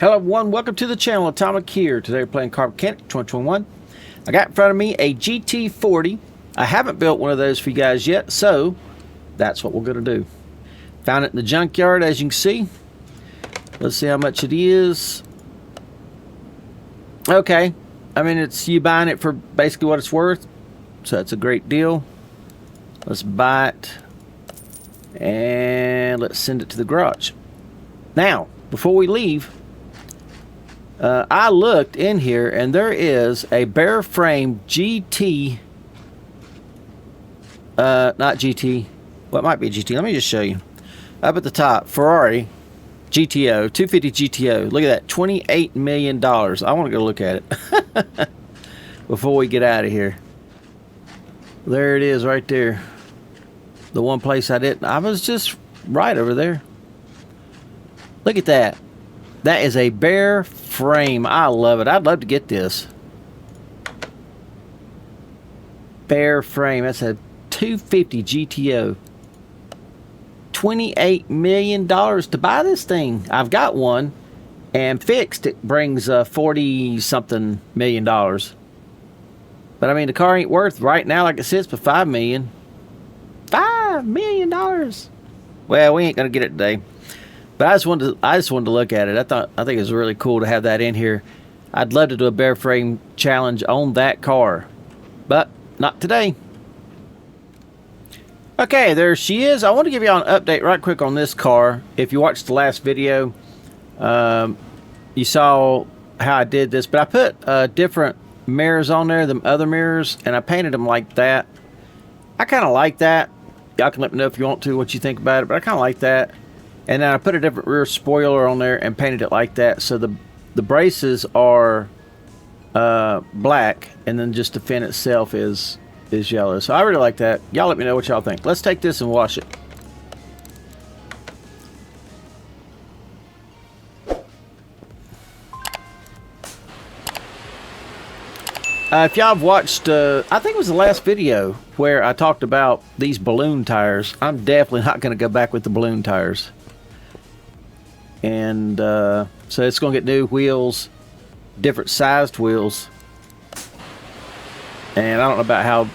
Hello everyone, welcome to the channel. Atomic here. Today we're playing Car Mechanic 2021. I got in front of me a GT40. I haven't built one of those for you guys yet, so that's what we're going to do. Found it in the junkyard, as you can see. Let's see how much it is. Okay, I mean, it's you buying it for basically what it's worth, so that's a great deal. Let's buy it and let's send it to the garage. Now, before we leave, I looked in here and there is a bare frame GT, not GT, well, it might be GT. Let me just show you. Up at the top, Ferrari GTO, 250 GTO. Look at that, $28 million. I want to go look at it before we get out of here. There it is right there. The one place I didn't, I was just right over there. Look at that. That is a bare frame. I love it. I'd love to get this. Bare frame. That's a 250 GTO. $28 million to buy this thing. I've got one, and fixed it brings 40-something million dollars. But I mean, the car ain't worth right now, like it sits, for $5 million. $5 million. Well, we ain't gonna get it today. But I just wanted to look at it. I think it was really cool to have that in here. I'd love to do a bare frame challenge on that car, but not today. Okay, there she is. I want to give you all an update right quick on this car. If you watched the last video, you saw how I did this, but I put different mirrors on there, the other mirrors, and I painted them like that. I kind of like that. Y'all can let me know if you want to, what you think about it, but I kind of like that. And then I put a different rear spoiler on there and painted it like that. So the braces are black, and then just the fin itself is yellow. So I really like that. Y'all let me know what y'all think. Let's take this and wash it. If y'all have watched, I think it was the last video where I talked about these balloon tires. I'm definitely not going to go back with the balloon tires. And so it's going to get new wheels, different sized wheels. And I don't know about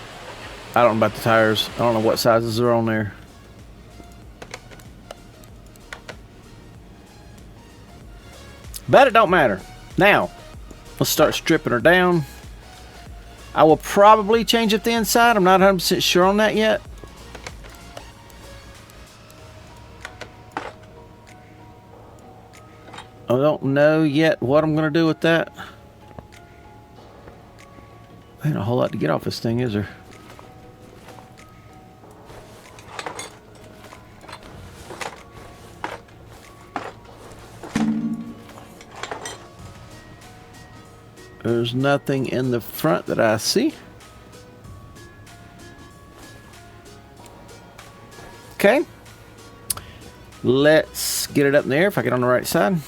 the tires. I don't know what sizes are on there. But it don't matter. Now, let's start stripping her down. I will probably change up the inside. I'm not 100% sure on that yet. I don't know yet what I'm going to do with that. Ain't a whole lot to get off this thing, is there? There's nothing in the front that I see. Okay. Let's get it up in the air if I get on the right side.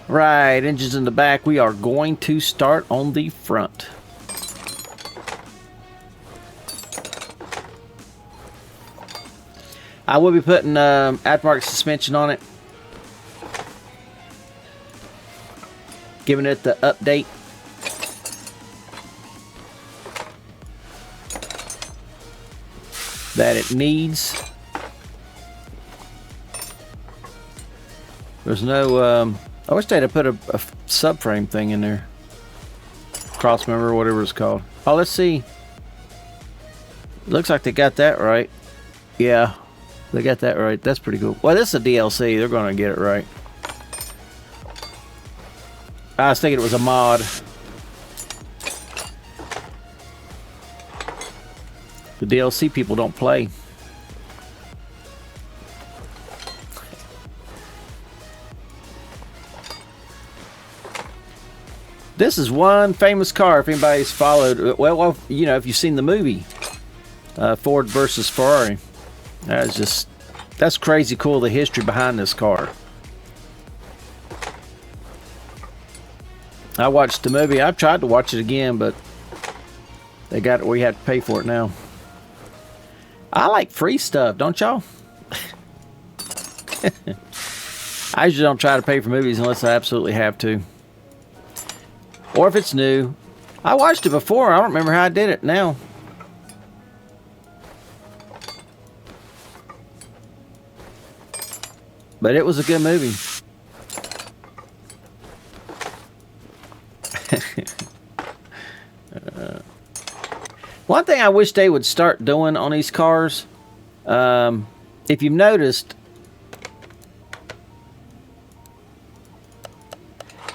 Right, engines in the back. We are going to start on the front. I will be putting aftermarket suspension on it, giving it the update. That it needs. There's no I wish they'd have put a subframe thing in there. Cross member, whatever it's called. Oh, let's see. Looks like they got that right. Yeah, they got that right. That's pretty cool. Well, this is a DLC. They're going to get it right. I was thinking it was a mod. The DLC people don't play. This is one famous car, if anybody's followed. Well, you know, if you've seen the movie, Ford versus Ferrari. That's crazy cool, the history behind this car. I watched the movie. I've tried to watch it again, but they got it where you have to pay for it now. I like free stuff, don't y'all? I usually don't try to pay for movies unless I absolutely have to. Or if it's new. I watched it before. I don't remember how I did it now. But it was a good movie. One thing I wish they would start doing on these cars, if you've noticed,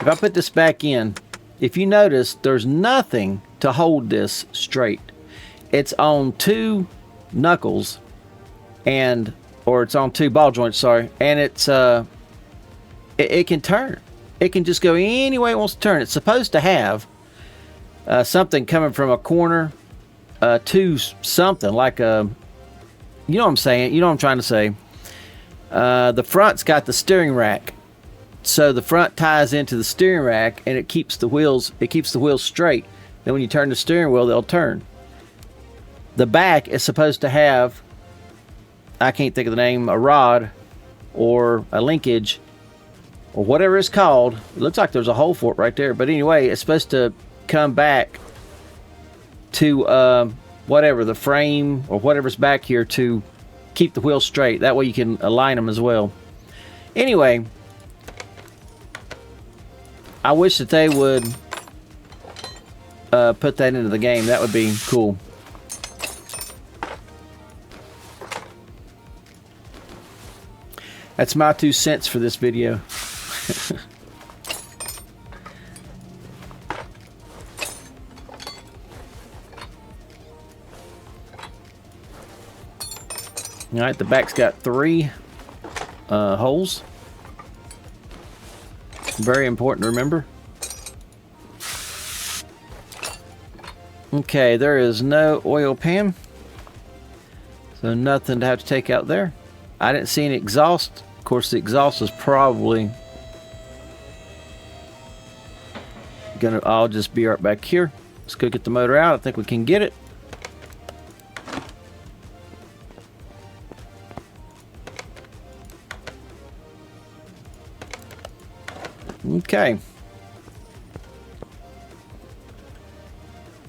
if I put this back in, if you notice, there's nothing to hold this straight. It's on two knuckles, or it's on two ball joints, sorry, and it's it can turn. It can just go any way it wants to turn. It's supposed to have something coming from a corner to something like a, you know what I'm saying? You know what I'm trying to say? The front's got the steering rack. So the front ties into the steering rack and it keeps the wheels straight. Then when you turn the steering wheel, they'll turn. The back is supposed to have, I can't think of the name, a rod or a linkage or whatever it's called. It looks like there's a hole for it right there. But anyway, it's supposed to come back to whatever, the frame or whatever's back here to keep the wheels straight. That way you can align them as well. Anyway, I wish that they would put that into the game. That would be cool. That's my 2 cents for this video. Alright, the back's got 3 holes. Very important to remember. Okay, there is no oil pan, so nothing to have to take out there. I didn't see any exhaust. Of course, the exhaust is probably gonna all just be right back here. Let's go get the motor out. I think we can get it. Okay.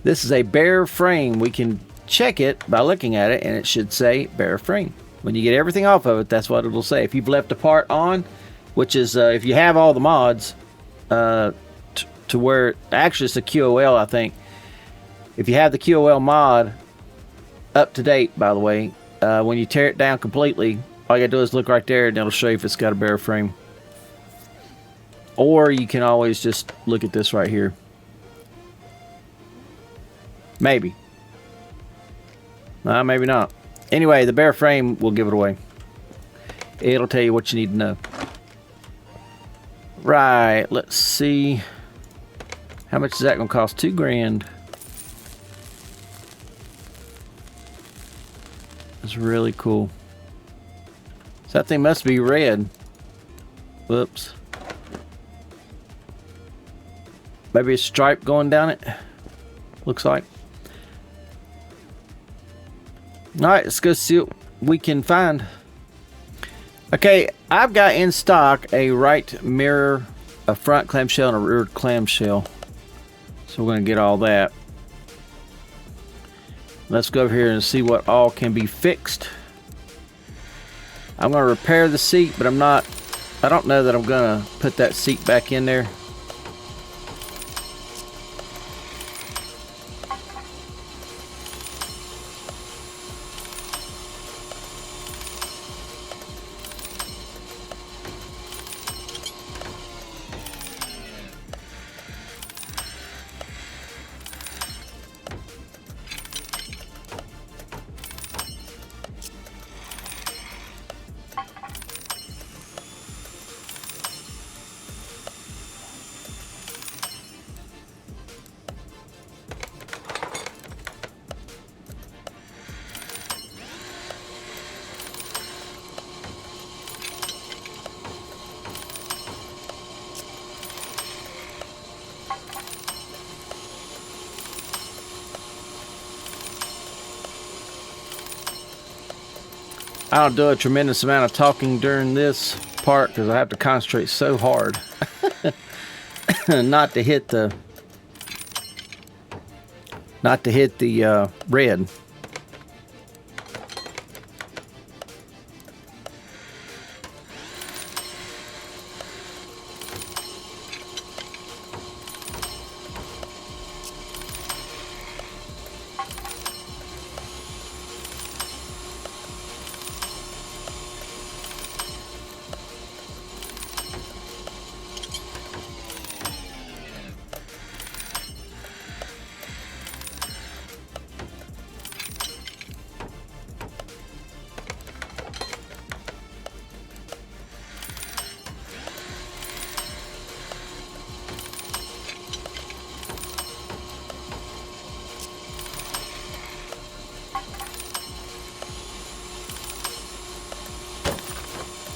This is a bare frame. We can check it by looking at it and it should say bare frame. When you get everything off of it, that's what it'll say. If you've left a part on, which is if you have all the mods to where, actually it's a QOL, I think. If you have the QOL mod up to date, by the way, when you tear it down completely, all you gotta do is look right there and it'll show you if it's got a bare frame. Or you can always just look at this right here. Maybe. Maybe not. Anyway, the bare frame will give it away. It'll tell you what you need to know. Right, let's see. How much is that going to cost? $2 grand. That's really cool. So that thing must be red. Whoops. Maybe a stripe going down it. Looks like. Alright, let's go see what we can find. Okay, I've got in stock a right mirror, a front clamshell, and a rear clamshell. So we're going to get all that. Let's go over here and see what all can be fixed. I'm going to repair the seat, but I don't know that I'm going to put that seat back in there. I don't do a tremendous amount of talking during this part because I have to concentrate so hard not to hit the red.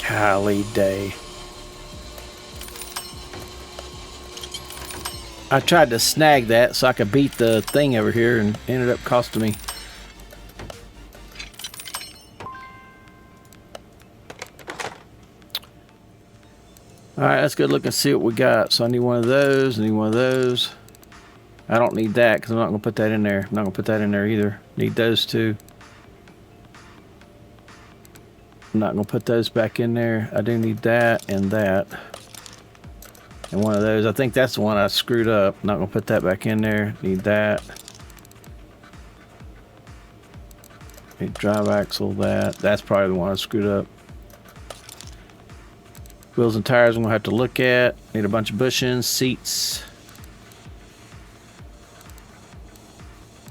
Golly day. I tried to snag that so I could beat the thing over here and ended up costing me. Alright, let's go look and see what we got. So I need one of those, I need one of those. I don't need that because I'm not going to put that in there. I'm not going to put that in there either. Need those two. I'm not going to put those back in there. I do need that and that. And one of those. I think that's the one I screwed up. I'm not going to put that back in there. Need that. Need drive axle, that. That's probably the one I screwed up. Wheels and tires I'm going to have to look at. Need a bunch of bushings, seats.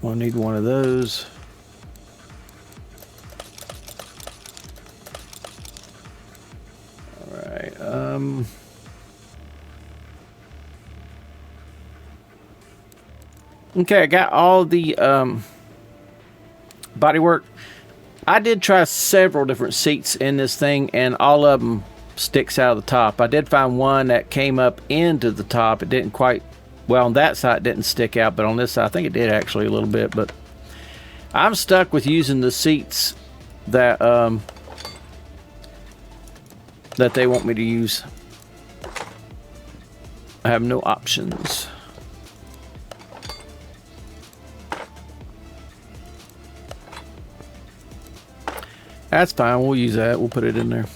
I'll need one of those. Alright, okay, I got all the bodywork. I did try several different seats in this thing, and all of them sticks out of the top. I did find one that came up into the top. It didn't quite, well, on that side it didn't stick out, but on this side I think it did actually a little bit. But I'm stuck with using the seats that that they want me to use. I have no options. That's fine, we'll use that. We'll put it in there.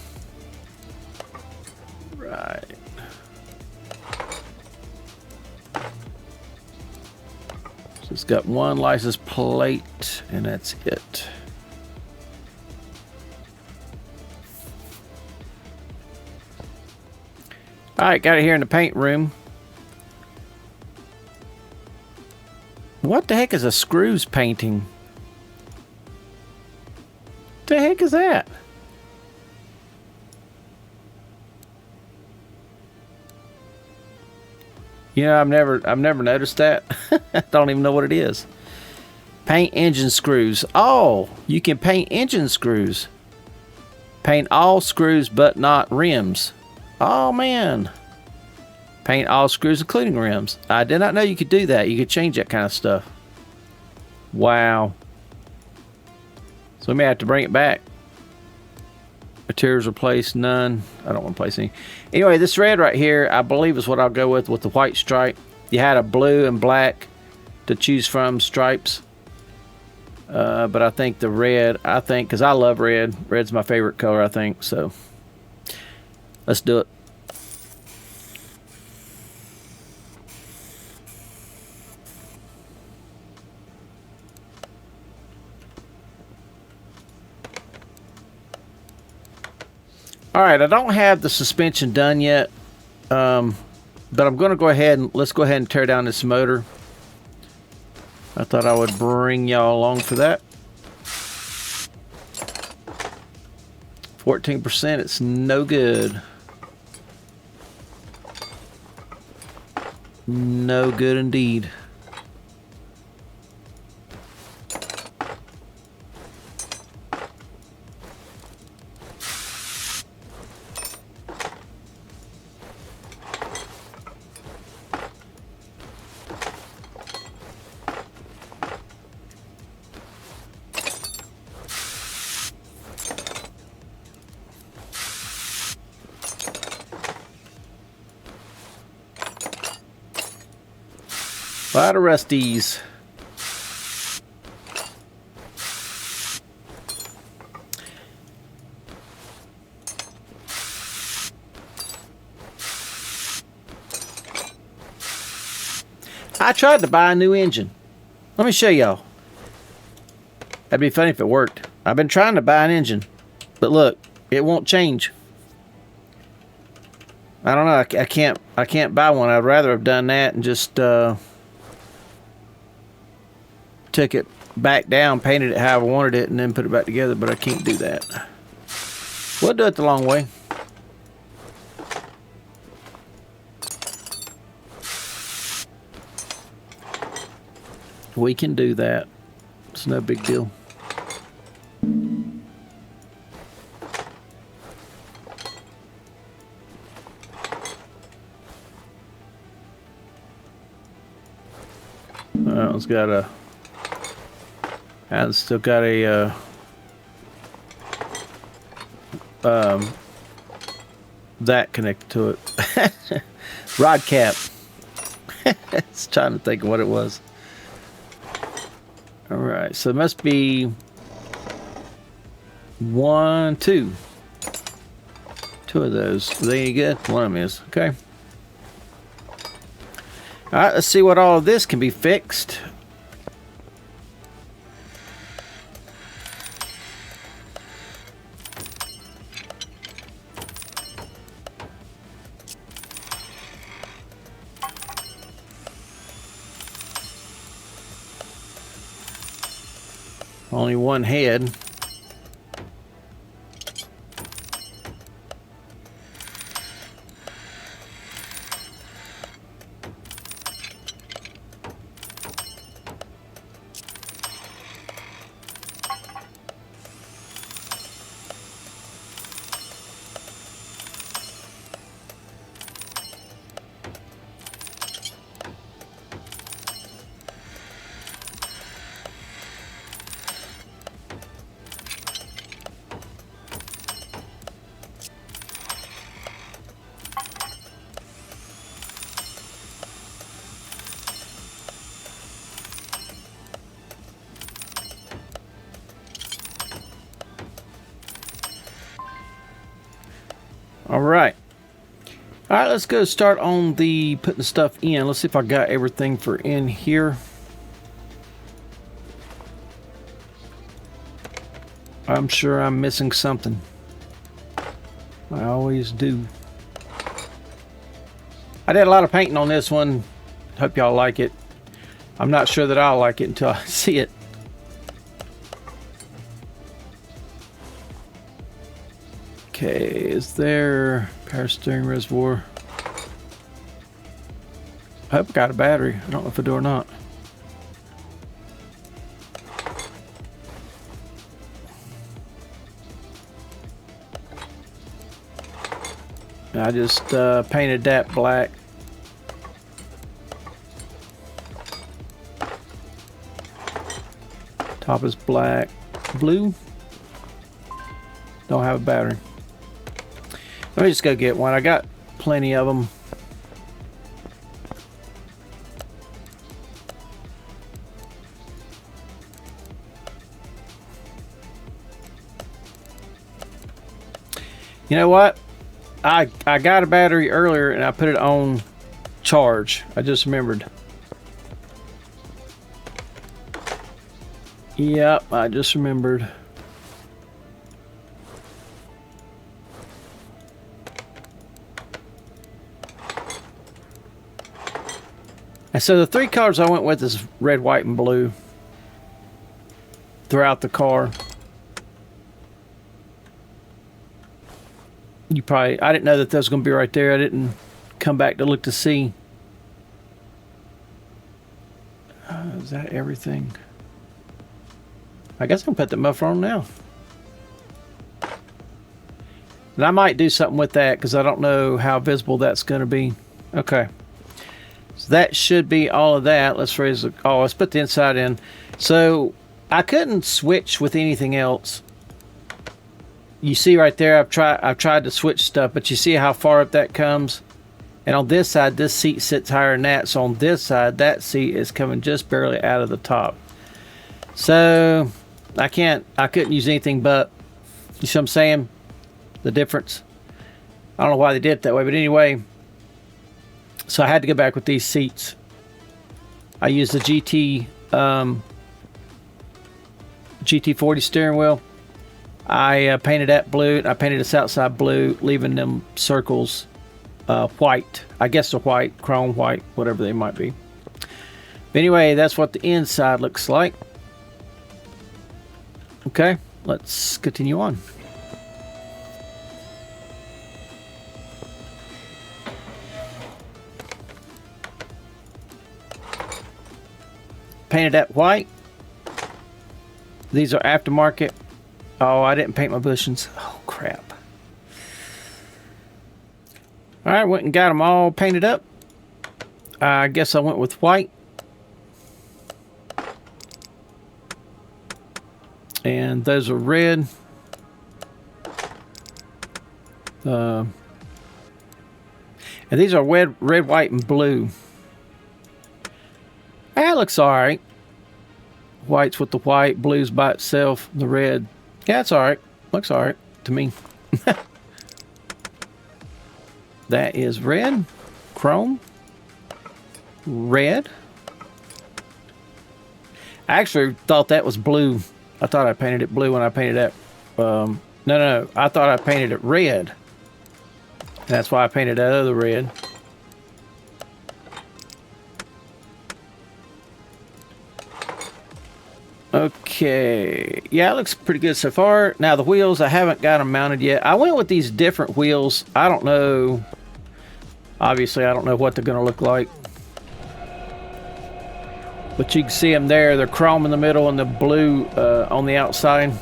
Right. So it's got one license plate, and that's it. Alright, got it here in the paint room. What the heck is a screws painting? What the heck is that? You know, I've never noticed that. I don't even know what it is. Paint engine screws. Oh, you can paint engine screws. Paint all screws but not rims. Oh man. Paint all screws including rims. I did not know you could do that. You could change that kind of stuff. Wow. So we may have to bring it back. Materials replaced, none. I don't want to place any. Anyway, this red right here, I believe is what I'll go with the white stripe. You had a blue and black to choose from stripes. But I think the red, because I love red. Red's my favorite color, I think. So let's do it. Alright, I don't have the suspension done yet, but I'm going to go ahead and let's go ahead and tear down this motor. I thought I would bring y'all along for that. 14%, it's no good. No good indeed. A lot of rusties. I tried to buy a new engine. Let me show y'all. That'd be funny if it worked. I've been trying to buy an engine, but look, it won't change. I don't know. I can't buy one. I'd rather have done that and just took it back down, painted it how I wanted it, and then put it back together. But I can't do that. We'll do it the long way. We can do that. It's no big deal. It's got a. It's still got a. That connected to it. Rod cap. It's trying to think of what it was. All right, so it must be 1, 2. 2 of those. Are they any good? One of them is. Okay. All right, let's see what all of this can be fixed. Only one head. All right, let's go start on the putting the stuff in. Let's see if I got everything for in here. I'm sure I'm missing something. I always do. I did a lot of painting on this one. Hope y'all like it. I'm not sure that I'll like it until I see it. Okay, is there power steering reservoir? I hope I got a battery. I don't know if I do or not. I just painted that black. Top is black. Blue. Don't have a battery. Let me just go get one. I got plenty of them. You know what? I got a battery earlier and I put it on charge. I just remembered. Yep, I just remembered. And so the 3 colors I went with is red, white, and blue throughout the car. I didn't know that was going to be right there. I didn't come back to look to see. Is that everything? I guess I'm going to put the muffler on now. And I might do something with that because I don't know how visible that's going to be. Okay. So that should be all of that. Let's raise the, oh, let's put the inside in. So I couldn't switch with anything else. You see right there, I've tried to switch stuff, but you see how far up that comes? And on this side, this seat sits higher than that. So on this side, that seat is coming just barely out of the top. So I couldn't use anything but, you see what I'm saying? The difference. I don't know why they did it that way, but anyway. So I had to go back with these seats. I used the GT40 steering wheel. I painted that blue. I painted this outside blue, leaving them circles white. I guess they're white, chrome white, whatever they might be. But anyway, that's what the inside looks like. Okay, let's continue on. Painted that white. These are aftermarket. Oh, I didn't paint my bushings. Oh, crap. Alright, went and got them all painted up. I guess I went with white. And those are red. And these are red, white, and blue. That looks alright. White's with the white, blue's by itself, the red. Yeah, it's alright. Looks alright to me. That is red, chrome, red. I actually thought that was blue. I thought I painted it blue when I painted that. No. I thought I painted it red. And that's why I painted that other red. Okay. Yeah, it looks pretty good so far. Now the wheels, I haven't got them mounted yet. I went with these different wheels. I don't know. Obviously, I don't know what they're going to look like. But you can see them there. They're chrome in the middle and the blue on the outside.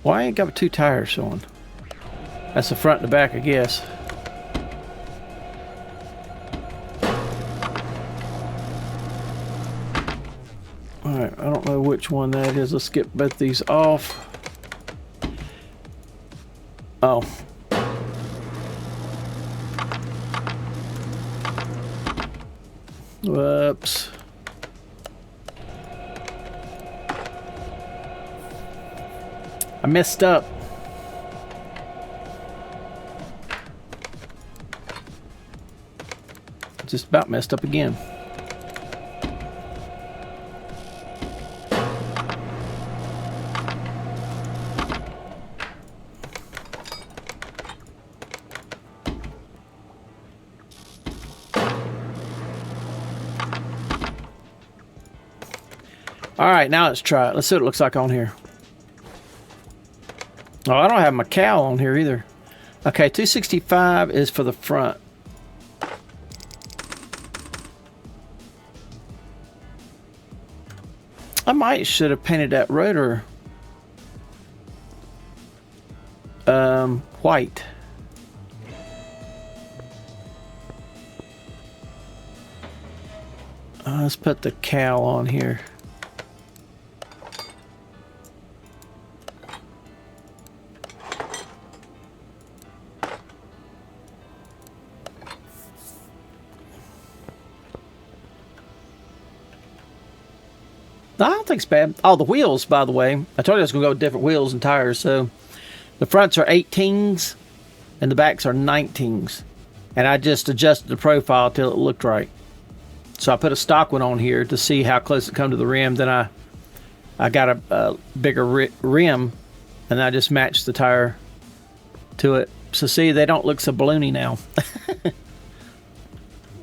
Well, I ain't got 2 tires showing. That's the front and the back, I guess. Alright, I don't know which one that is. Let's get both these off. Oh. Whoops. I messed up. Just about messed up again. Alright, now let's try it. Let's see what it looks like on here. Oh, I don't have my cowl on here either. Okay, 265 is for the front. I might should have painted that rotor white. Let's put the cowl on here. I don't think it's bad. Oh, the wheels, by the way. I told you I was going to go with different wheels and tires. So the fronts are 18s and the backs are 19s. And I just adjusted the profile till it looked right. So I put a stock one on here to see how close it come to the rim. Then I got a bigger rim and I just matched the tire to it. So see, they don't look so balloony now.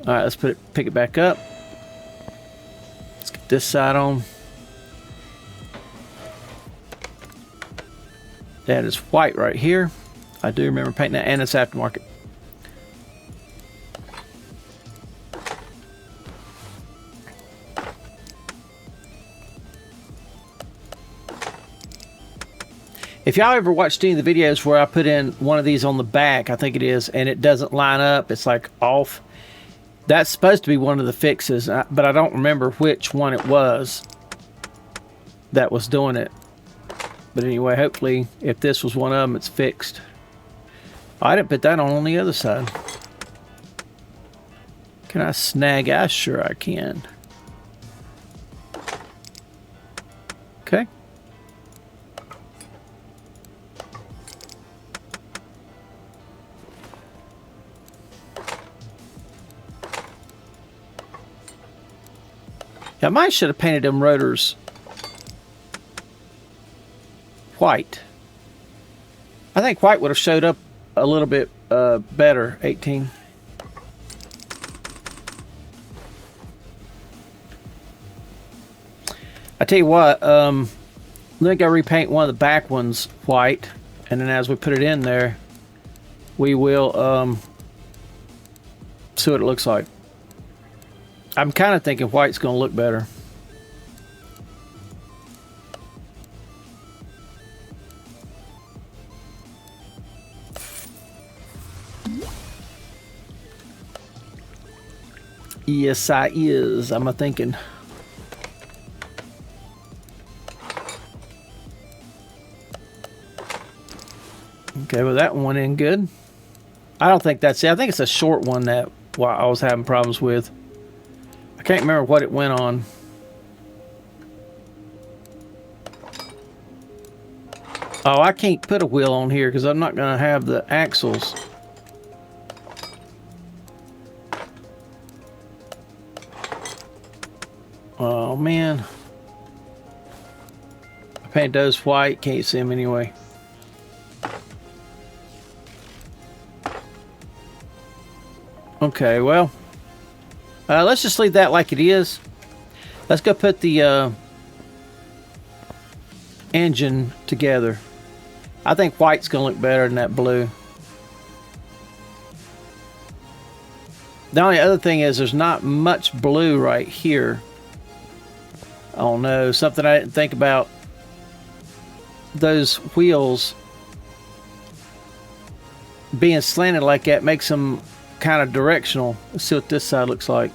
All right, let's pick it back up. Let's get this side on. That is white right here. I do remember painting that, and it's aftermarket. If y'all ever watched any of the videos where I put in one of these on the back, I think it is, and it doesn't line up, it's like off. That's supposed to be one of the fixes, but I don't remember which one it was that was doing it. But anyway, hopefully, if this was one of them, it's fixed. I didn't put that on the other side. Can I snag? I sure I can. Okay. I might should have painted them rotors white. I think white would have showed up a little bit better. 18. I tell you what, I think I repaint one of the back ones white, and then as we put it in there, we will see what it looks like. I'm kind of thinking white's going to look better. Yes, I is. I'm thinking. Okay, well that one went in good. I don't think that's it. I think it's a short one that I was having problems with. I can't remember what it went on. Oh, I can't put a wheel on here because I'm not going to have the axles. Oh, man. I painted those white. Can't see them anyway. Okay, well. Let's just leave that like it is. Let's go put the engine together. I think white's going to look better than that blue. The only other thing is there's not much blue right here. Oh no, something I didn't think about. Those wheels being slanted like that makes them kind of directional. Let's see what this side looks like.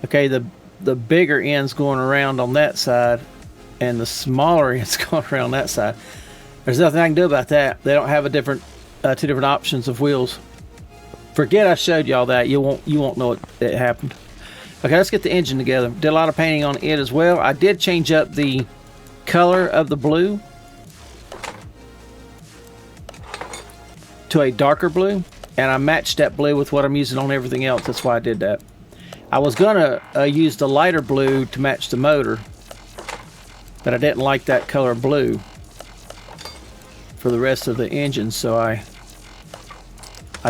Okay, the bigger end's going around on that side and the smaller end's going around that side. There's nothing I can do about that. They don't have a different two different options of wheels. Forget I showed y'all that. You won't know it happened. Okay, let's get the engine together. Did a lot of painting on it as well. I did change up the color of the blue to a darker blue, and I matched that blue with what I'm using on everything else. That's why I did that. I was gonna use the lighter blue to match the motor, but I didn't like that color blue for the rest of the engine, so I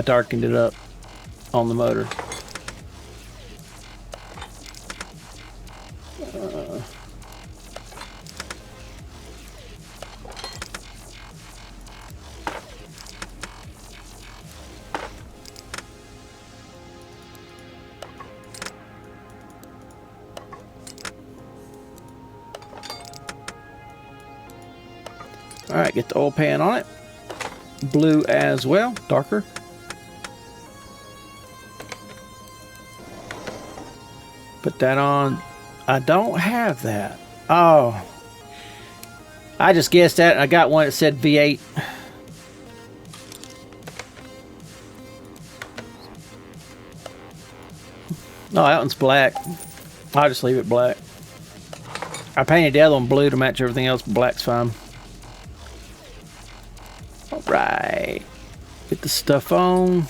darkened it up on the motor. Alright, get the oil pan on it. Blue as well, darker. Put that on. I don't have that. Oh. I just guessed that and I got one that said V8. No, that one's black. I'll just leave it black. I painted the other one blue to match everything else, but black's fine. Alright. Get the stuff on.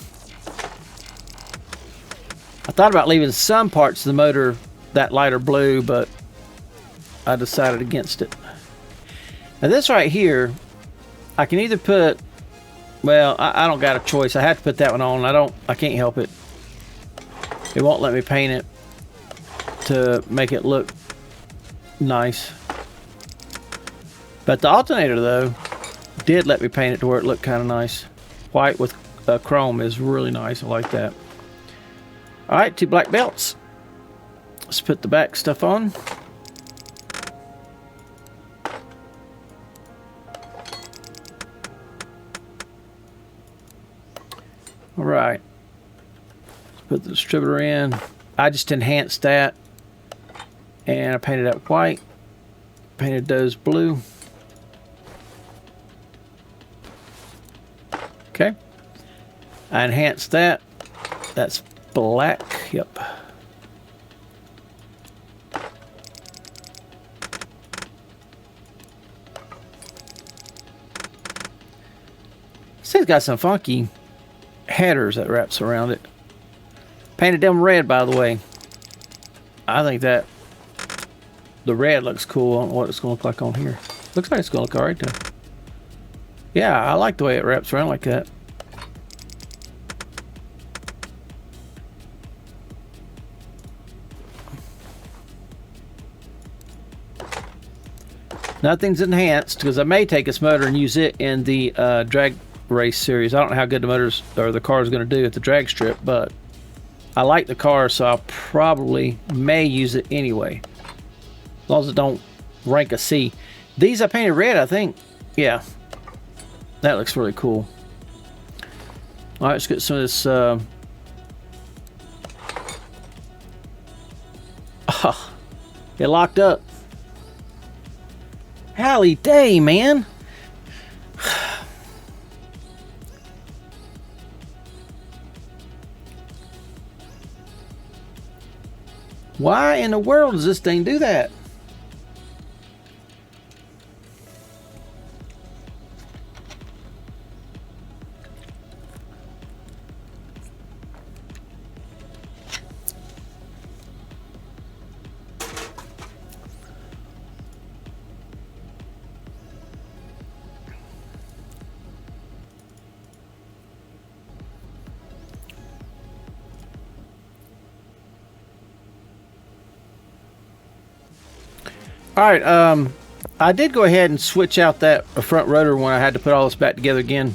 I thought about leaving some parts of the motor that lighter blue, but I decided against it. Now this right here, I can either put, well, I don't got a choice. I have to put that one on. I can't help it. It won't let me paint it to make it look nice. But the alternator though did let me paint it to where it looked kind of nice. White with chrome is really nice. I like that. Alright, 2 black belts. Let's put the back stuff on. Alright. Let's put the distributor in. I just enhanced that. And I painted that white. Painted those blue. Okay. I enhanced that. That's black. Yep. This thing's got some funky headers that wraps around it. Painted them red, by the way. I think that the red looks cool on what it's going to look like on here. Looks like it's going to look alright though. Yeah, I like the way it wraps around like that. Nothing's enhanced because I may take this motor and use it in the drag race series. I don't know how good the motors or the car is going to do at the drag strip, but I like the car, so I probably may use it anyway, as long as it don't rank a C. These I painted red, I think. Yeah, that looks really cool. All right, let's get some of this. Oh, it locked up. Hally day, man. Why in the world does this thing do that? All right, I did go ahead and switch out that front rotor when I had to put all this back together again.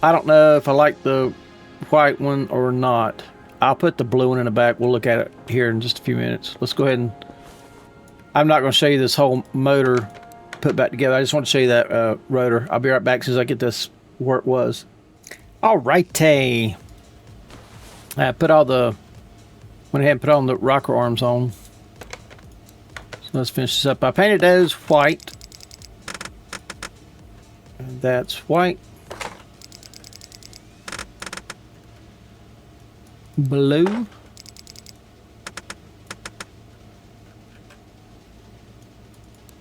I don't know if I like the white one or not. I'll put the blue one in the back. We'll look at it here in just a few minutes. Let's go ahead and... I'm not going to show you this whole motor put back together. I just want to show you that rotor. I'll be right back as soon as I get this where it was. All righty. I put all the... went ahead and put all the rocker arms on. So let's finish this up. I painted those white. And that's white. Blue.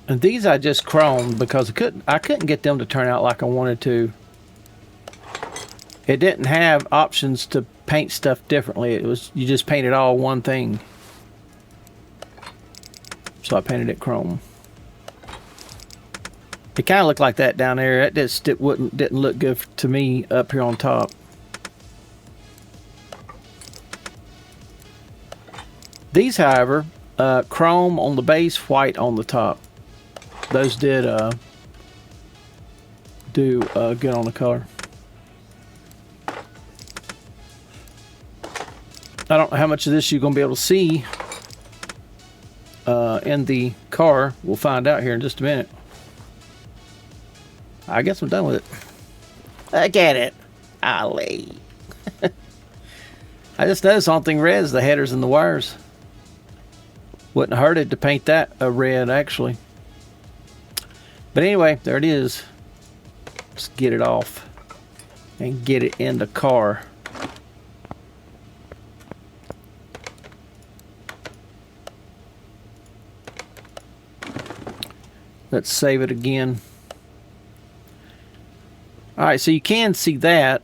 And these I just chromed because I couldn't get them to turn out like I wanted to. It didn't have options to paint stuff differently. It was, you just painted all one thing. So I painted it chrome. It kind of looked like that down there. It didn't look good to me up here on top. These, however, chrome on the base, white on the top. Those did do good on the color. I don't know how much of this you're going to be able to see in the car. We'll find out here in just a minute. I guess I'm done with it. I get it. Ollie. I just noticed one thing red is the headers and the wires. Wouldn't hurt it to paint that a red, actually. But anyway, there it is. Let's get it off and get it in the car. Let's save it again. All right, so you can see that.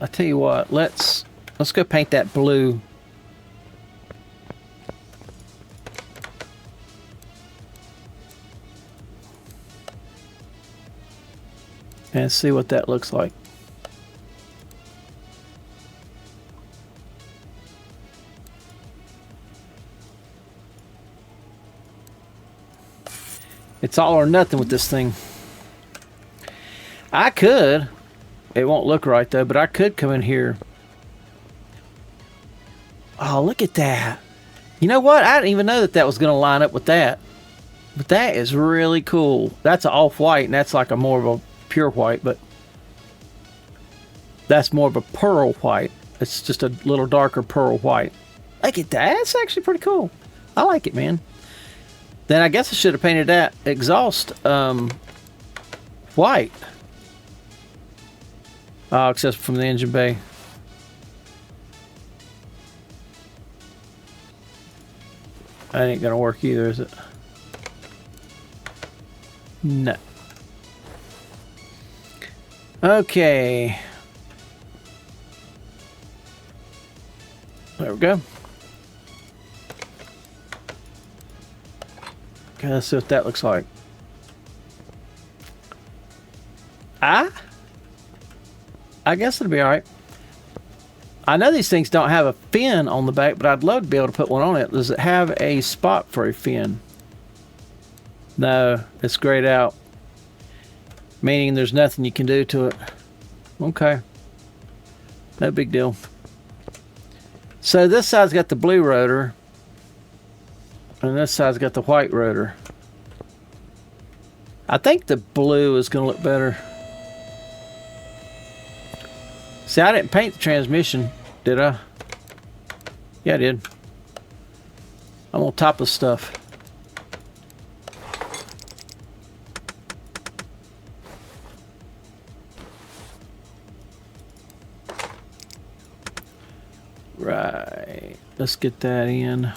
I tell you what, let's go paint that blue. And see what that looks like. It's all or nothing with this thing. I could. It won't look right though, but I could come in here. Oh, look at that. You know what? I didn't even know that that was going to line up with that. But that is really cool. That's an off-white, and that's like a more of a pure white, but that's more of a pearl white. It's just a little darker pearl white. Look at that. That's actually pretty cool. I like it, man. Then I guess I should have painted that exhaust white. Oh, except from the engine bay. That ain't gonna work either, is it? No. Okay. There we go. Okay, let's see what that looks like. I guess it'll be alright. I know these things don't have a fin on the back, but I'd love to be able to put one on it. Does it have a spot for a fin? No, it's grayed out. Meaning there's nothing you can do to it. Okay. No big deal. So this side's got the blue rotor. And this side's got the white rotor. I think the blue is going to look better. See, I didn't paint the transmission, did I? Yeah, I did. I'm on top of stuff. Right. Let's get that in.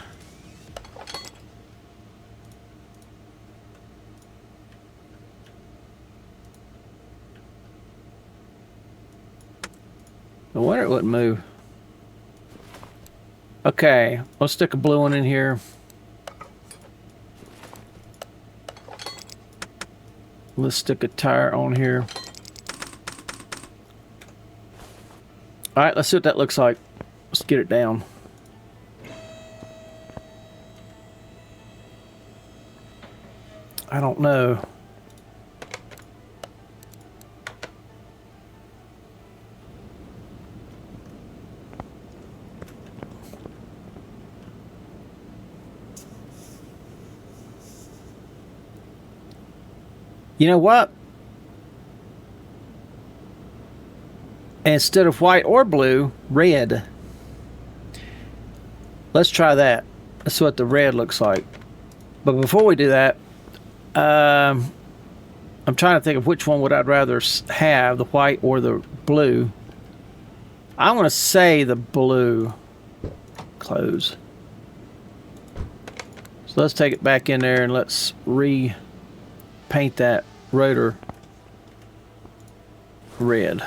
No wonder it wouldn't move. Okay, let's stick a blue one in here. Let's stick a tire on here. Alright, let's see what that looks like. Let's get it down. I don't know. You know what? Instead of white or blue, red. Let's try that. That's what the red looks like. But before we do that, I'm trying to think of which one would I'd rather have, the white or the blue. I want to say the blue. Close. So let's take it back in there and let's repaint that rotor red.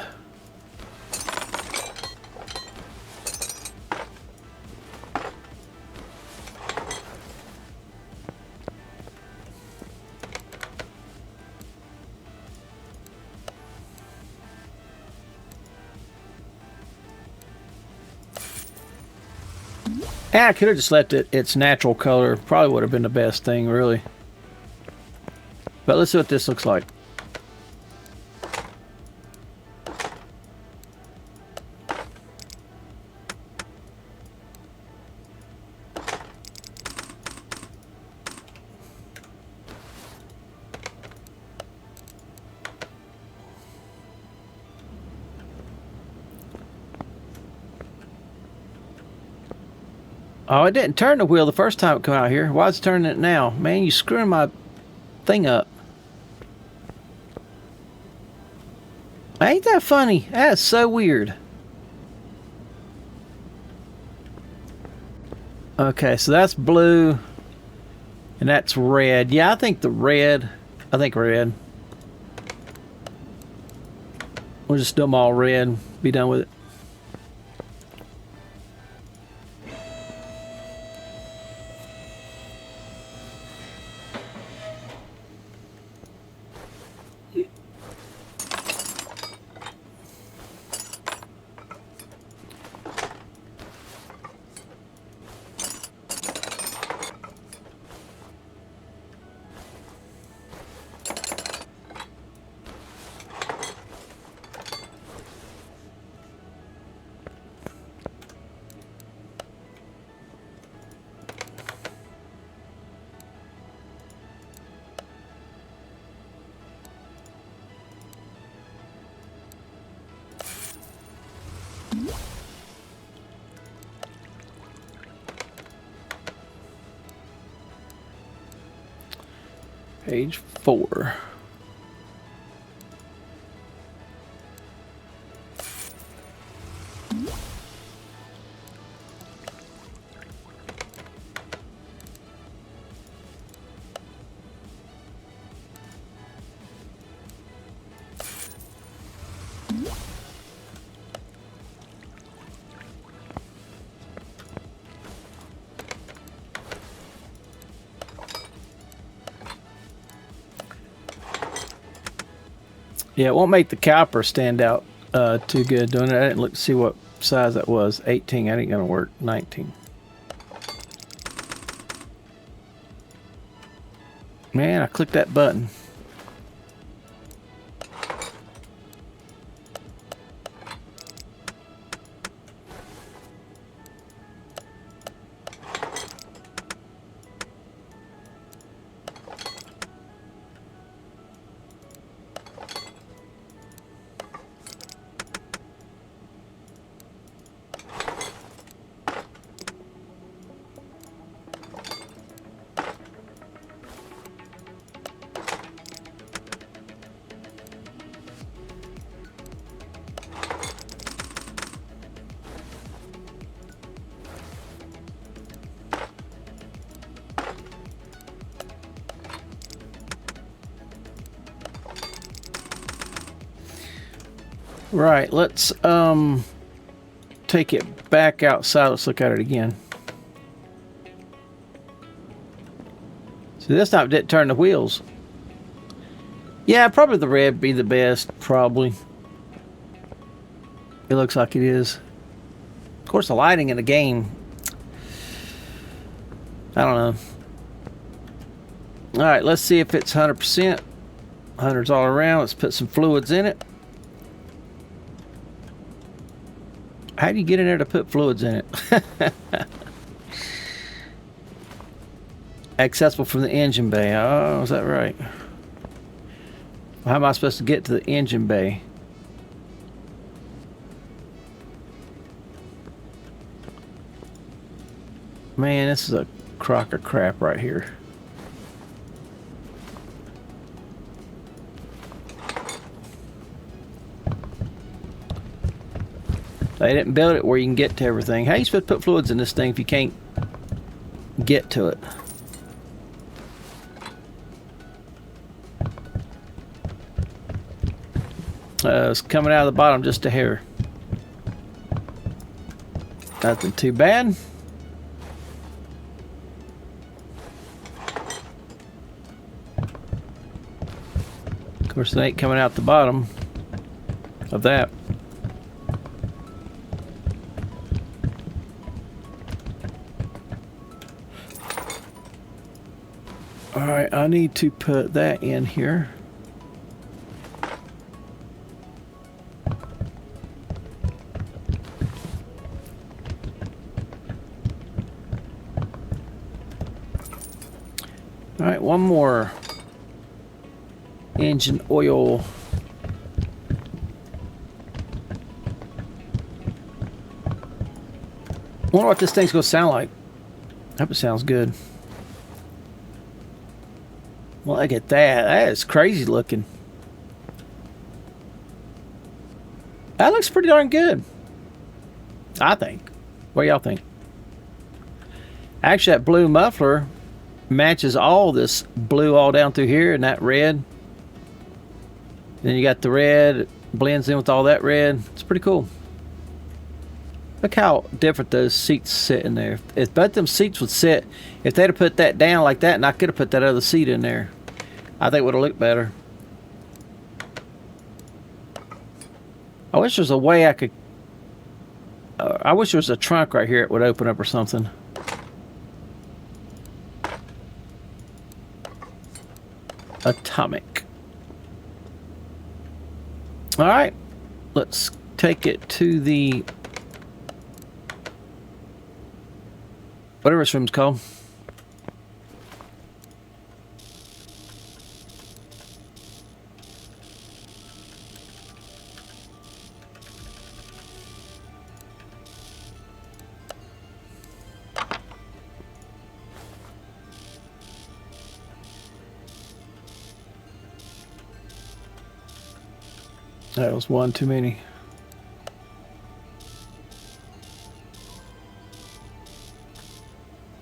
And I could have just left it its natural color. Probably would have been the best thing, really. But let's see what this looks like. Oh, it didn't turn the wheel the first time it came out here. Why is it turning it now? Man, you screwing my thing up. Ain't that funny? That's so weird. Okay, so that's blue. And that's red. Yeah, I think red. We'll just do them all red. Be done with it. Page 4. Yeah, it won't make the caliper stand out too good doing it. I didn't look to see what size that was. 18, that ain't gonna work. 19. Man, I clicked that button. Right, let's take it back outside. Let's look at it again. So this time it didn't turn the wheels. Yeah, probably the red would be the best, probably. It looks like it is. Of course, the lighting in the game, I don't know. All right, let's see if it's 100%. 100's all around. Let's put some fluids in it. How do you get in there to put fluids in it? Accessible from the engine bay. Oh, is that right? How am I supposed to get to the engine bay? Man, this is a crock of crap right here. They didn't build it where you can get to everything. How are you supposed to put fluids in this thing if you can't get to it? It's coming out of the bottom just a hair. Nothing too bad. Of course, it ain't coming out the bottom of that. Alright, I need to put that in here. Alright, one more engine oil. I wonder what this thing's going to sound like. I hope it sounds good. Well, look at that. That is crazy looking. That looks pretty darn good, I think. What do y'all think? Actually, that blue muffler matches all this blue all down through here and that red. Then you got the red. It blends in with all that red. It's pretty cool. Look how different those seats sit in there. If both them seats would sit, if they'd have put that down like that, and I could have put that other seat in there, I think it would have looked better. I wish there was a way I could... I wish there was a trunk right here it would open up or something. Atomic. Alright. Let's take it to the... whatever this room's called. That was one too many.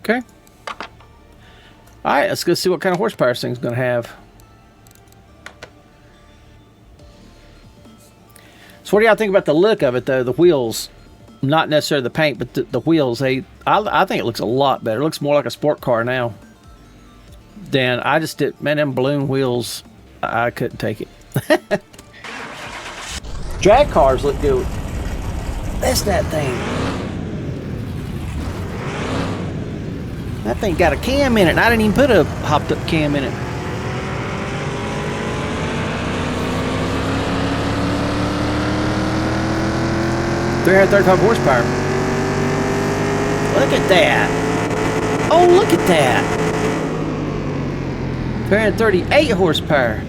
Okay. All right, let's go see what kind of horsepower this thing's going to have. So what do y'all think about the look of it, though? The wheels, not necessarily the paint, but the wheels. I think it looks a lot better. It looks more like a sport car now. Then I just did, man, them balloon wheels, I couldn't take it. Drag cars look good. That's that thing. That thing got a cam in it, and I didn't even put a hopped up cam in it. $335 horsepower. Look at that. Oh, look at that. 338 horsepower.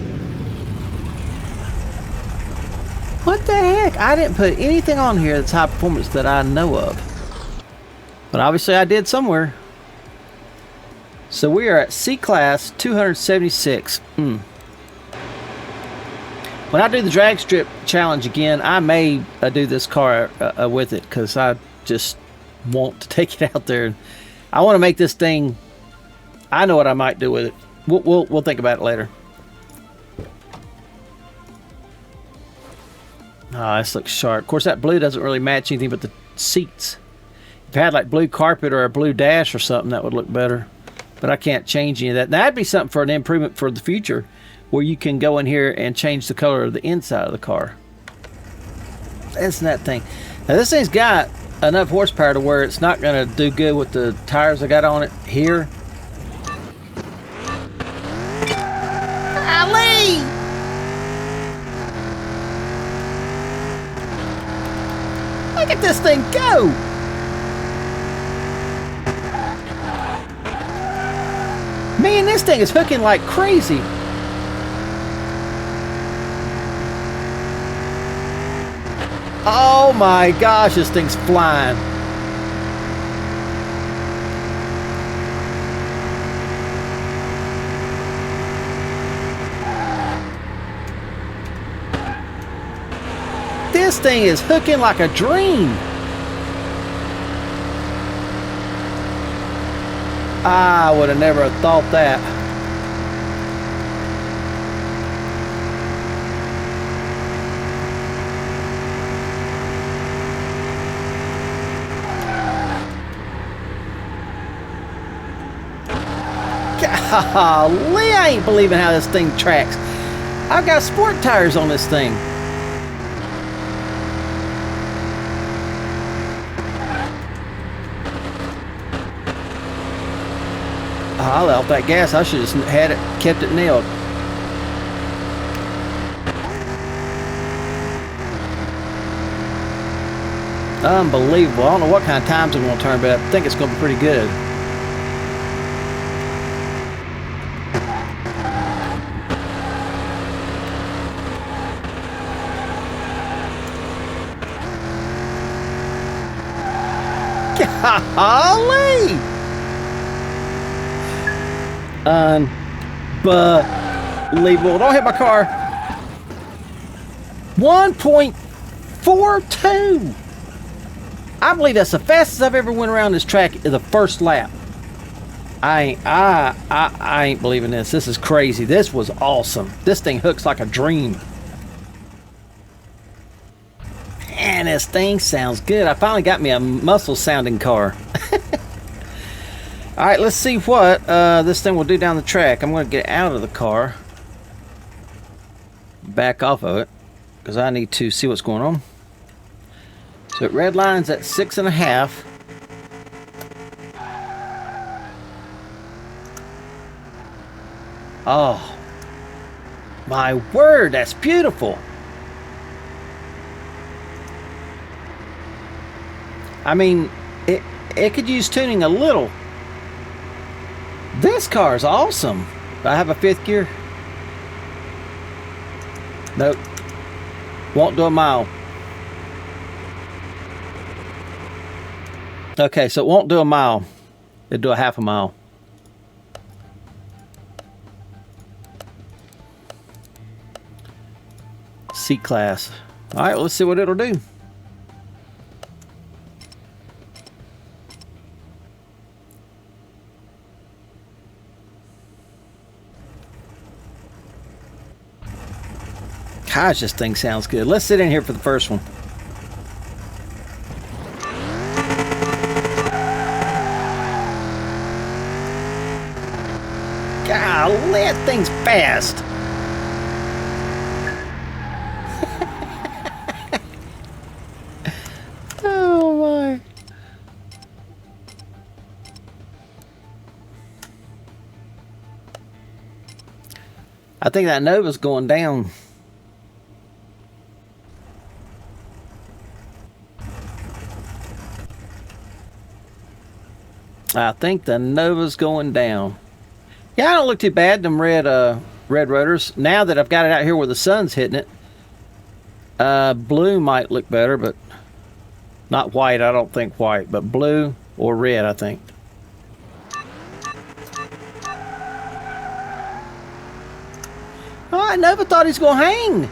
What the heck? I didn't put anything on here that's high performance that I know of. But obviously I did somewhere. So we are at C-Class 276. When I do the drag strip challenge again, I may do this car with it, because I just want to take it out there. I want to make this thing. I know what I might do with it. We'll think about it later. Oh, this looks sharp. Of course, that blue doesn't really match anything but the seats. If it had like blue carpet or a blue dash or something, that would look better. But I can't change any of that. That'd be something for an improvement for the future, where you can go in here and change the color of the inside of the car. Isn't that thing? Now this thing's got enough horsepower to where it's not going to do good with the tires I got on it here. Ali! Look at this thing go! Man, this thing is hooking like crazy. Oh my gosh, this thing's flying. This thing is hooking like a dream. I would have never thought that. Golly, I ain't believing how this thing tracks. I've got sport tires on this thing. I let off that gas. I should have just had it, kept it nailed. Unbelievable. I don't know what kind of times I'm going to turn, but I think it's going to be pretty good. Golly! Unbelievable. Don't hit my car. 1.42. I believe that's the fastest I've ever went around this track in the first lap. I ain't believing this. This is crazy. This was awesome. This thing hooks like a dream. Man, this thing sounds good. I finally got me a muscle sounding car. Alright, let's see what this thing will do down the track. I'm going to get out of the car. Back off of it, because I need to see what's going on. So it red lines at 6.5. Oh, my word, that's beautiful. I mean, it could use tuning a little. This car is awesome. Do I have a 5th gear? Nope. Won't do a mile. Okay, so it won't do a mile. It'll do a half a mile. C-Class. All right, let's see what it'll do. Gosh, this thing sounds good. Let's sit in here for the first one. Golly, that thing's fast. Oh my. I think that Nova's going down. I think the Nova's going down. Yeah, I don't look too bad, them red rotors. Now that I've got it out here where the sun's hitting it, blue might look better, but not white. I don't think white, but blue or red, I think. Oh, I never thought he's going to hang.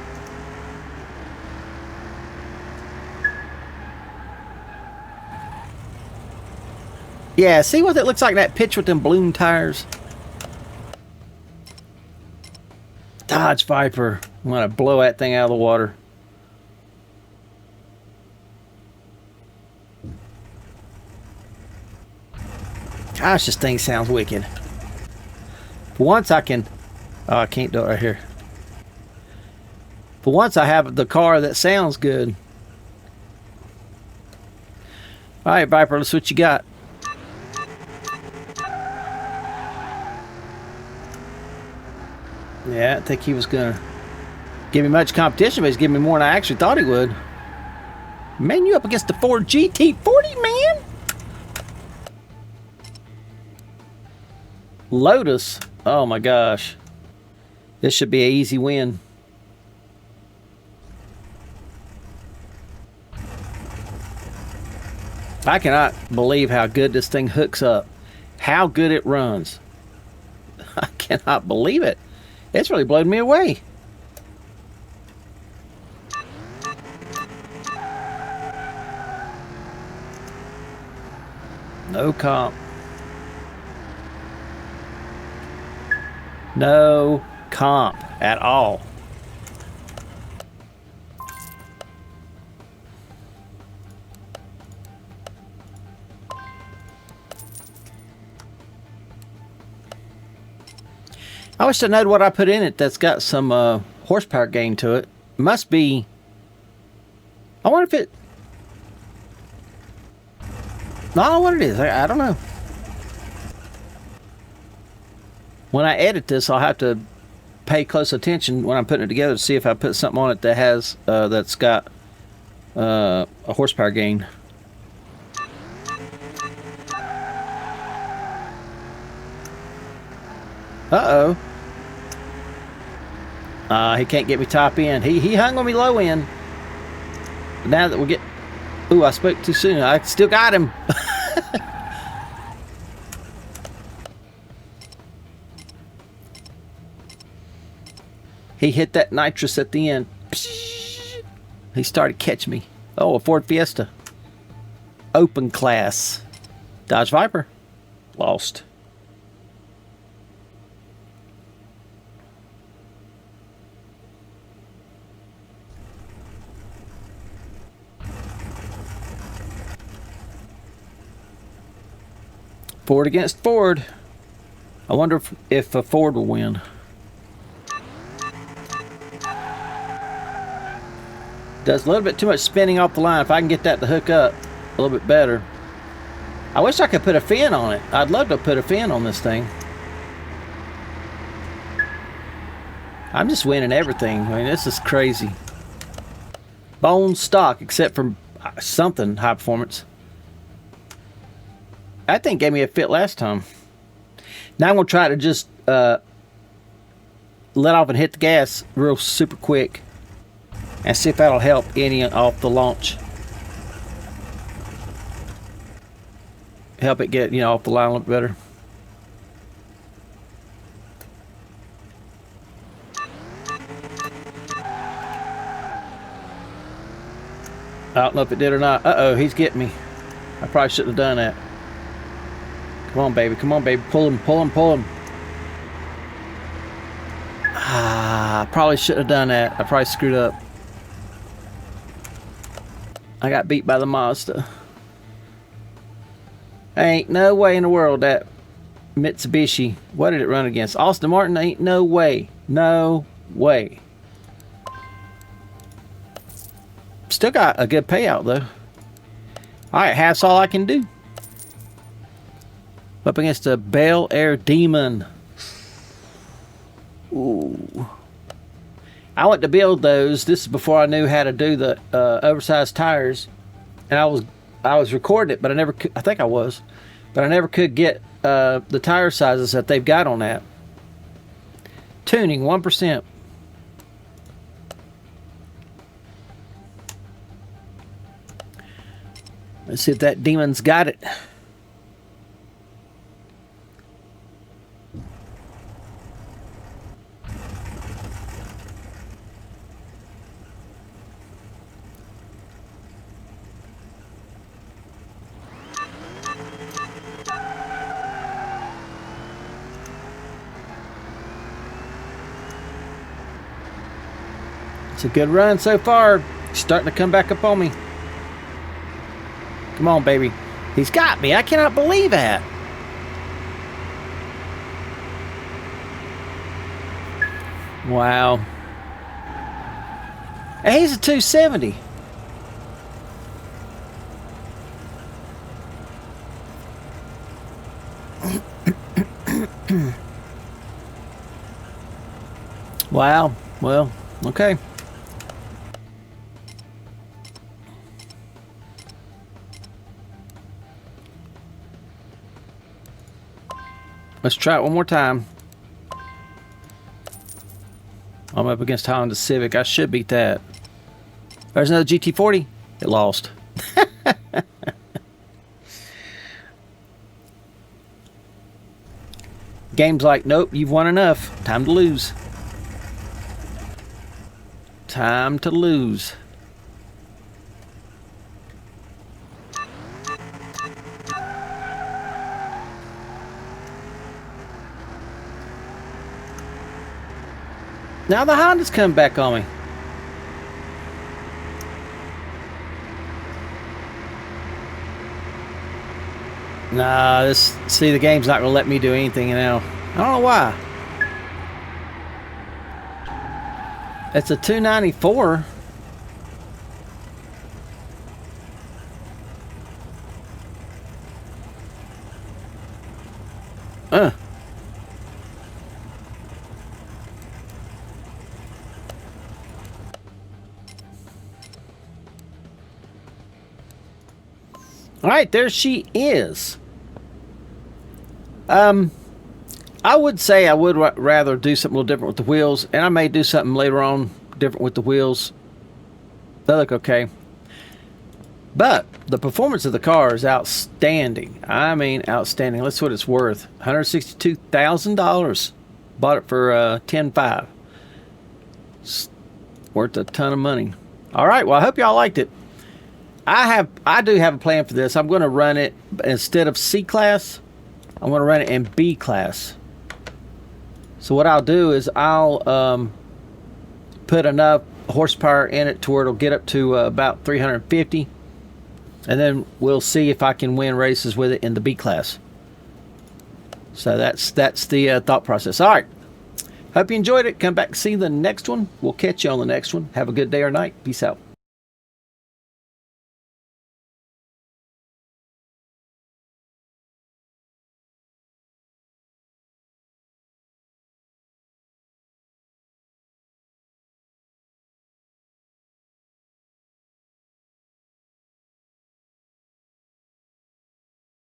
Yeah, see what it looks like, that pitch with them balloon tires? Dodge Viper. I'm going to blow that thing out of the water. Gosh, this thing sounds wicked. For once I can... Oh, I can't do it right here. For once I have the car that sounds good. Alright, Viper, let's see what you got. Yeah, I think he was going to give me much competition, but he's giving me more than I actually thought he would. Man, you up against the Ford GT40, man? Lotus. Oh my gosh. This should be an easy win. I cannot believe how good this thing hooks up. How good it runs. I cannot believe it. It's really blown me away. No comp. No comp at all. I wish I knowed what I put in it that's got some horsepower gain to it. Must be... I wonder if it... No, I don't know what it is. I don't know. When I edit this, I'll have to pay close attention when I'm putting it together to see if I put something on it that has that's got a horsepower gain. Uh-oh. He can't get me top end. He hung on me low end. But now that we get... Ooh, I spoke too soon. I still got him. He hit that nitrous at the end. He started catching me. Oh, a Ford Fiesta. Open class. Dodge Viper. Lost. Ford against Ford. I wonder if a Ford will win. Does a little bit too much spinning off the line. If I can get that to hook up a little bit better. I wish I could put a fin on it. I'd love to put a fin on this thing. I'm just winning everything. I mean, this is crazy. Bone stock, except for something high performance. That thing gave me a fit last time. Now I'm going to try to just let off and hit the gas real super quick. And see if that'll help any off the launch. Help it get, off the line a little better. I don't know if it did or not. Uh-oh, he's getting me. I probably shouldn't have done that. Come on, baby. Come on, baby. Pull him, pull him, pull him. Ah, I probably shouldn't have done that. I probably screwed up. I got beat by the Mazda. Ain't no way in the world that Mitsubishi. What did it run against? Aston Martin? Ain't no way. No way. Still got a good payout though. Alright, half's all I can do. Up against a Bel Air Demon. Ooh. I went to build those. This is before I knew how to do the oversized tires. And I was recording it, but I never could, I think I was. But I never could get the tire sizes that they've got on that. Tuning 1%. Let's see if that demon's got it. It's a good run so far. He's starting to come back up on me. Come on, baby. He's got me. I cannot believe that. Wow. And he's a 270. Wow. Well, okay. Let's try it one more time. I'm up against Honda Civic. I should beat that. There's another GT40. It lost. Game's like, nope, you've won enough. Time to lose. Time to lose. Now the Honda's come back on me. Nah, see, the game's not gonna let me do anything now. I don't know why. It's a 294. All right, there she is. I would say I would rather do something a little different with the wheels, and I may do something later on different with the wheels. They look okay. But the performance of the car is outstanding. I mean, outstanding. That's what it's worth. $162,000. Bought it for $10,500. It's worth a ton of money. All right, well, I hope y'all liked it. I do have a plan for this. I'm going to run it instead of C class. I'm going to run it in B class. So what I'll do is I'll put enough horsepower in it to where it'll get up to about 350, and then we'll see if I can win races with it in the B class. So that's the thought process. All right. Hope you enjoyed it. Come back and see the next one. We'll catch you on the next one. Have a good day or night. Peace out.